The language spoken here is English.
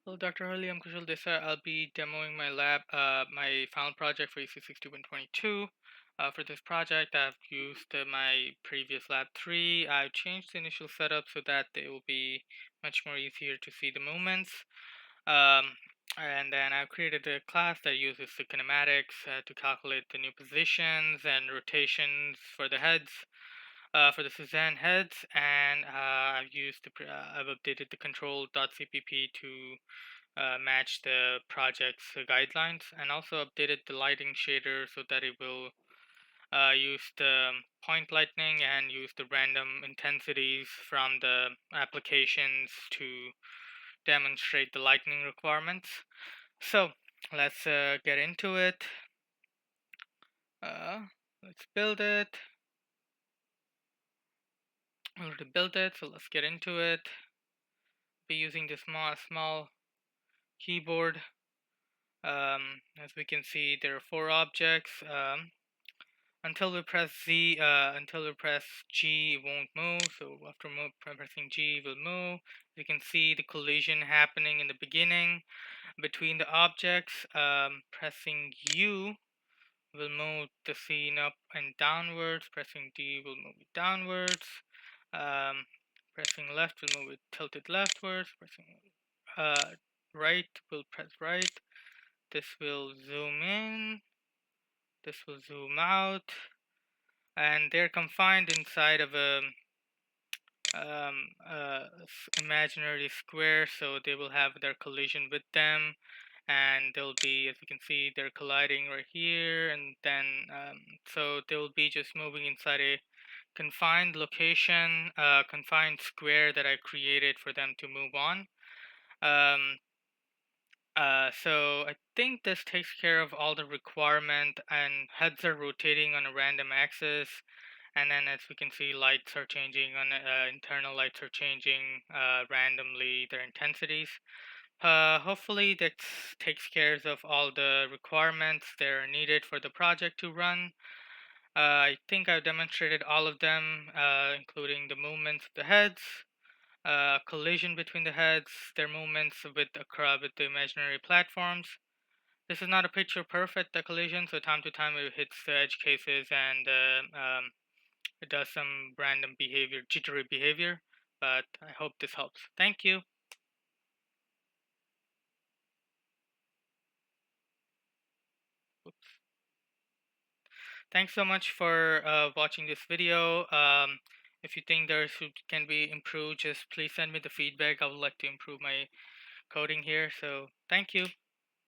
Hello, Dr. Hurley. I'm Kushal Desai. I'll be demoing my final project for EC6122. For this project, I've used my previous lab 3. I've changed the initial setup so that it will be much more easier to see the movements. Um, and then I've created a class that uses the kinematics to calculate the new positions and rotations for the heads. For the Suzanne heads, and I've updated the control.cpp to match the project's guidelines, and also updated the lighting shader so that it will use the point lighting and use the random intensities from the applications to demonstrate the lighting requirements. So let's get into it. Uh, let's build it. We already built it, so let's get into it. Be using the small keyboard. As we can see, there are 4 objects. Until we press G, it won't move. So after pressing G, it will move. You can see the collision happening in the beginning between the objects. Pressing U will move the scene up and downwards. Pressing D will move it downwards. Um, Pressing left will move it tilted leftwards. Pressing right will press right. This will zoom in. This will zoom out. And they're confined inside of a imaginary square, so they will have their collision with them, and they'll be, as you can see, they're colliding right here, and then so they will be just moving inside a confined location, confined square that I created for them to move on. um, so I think this takes care of all the requirement, and heads are rotating on a random axis, and then as we can see, lights are changing on internal lights are changing randomly their intensities. Hopefully that takes care of all the requirements that are needed for the project to run. I think I've demonstrated all of them, including the movements of the heads, collision between the heads, their movements with the imaginary platforms. This is not a picture perfect collision, so time to time it hits the edge cases and it does some random behavior, jittery behavior, but I hope this helps. Thank you. Oops. Thanks so much for watching this video. If you think there can be improved, just please send me the feedback. I would like to improve my coding here. So thank you.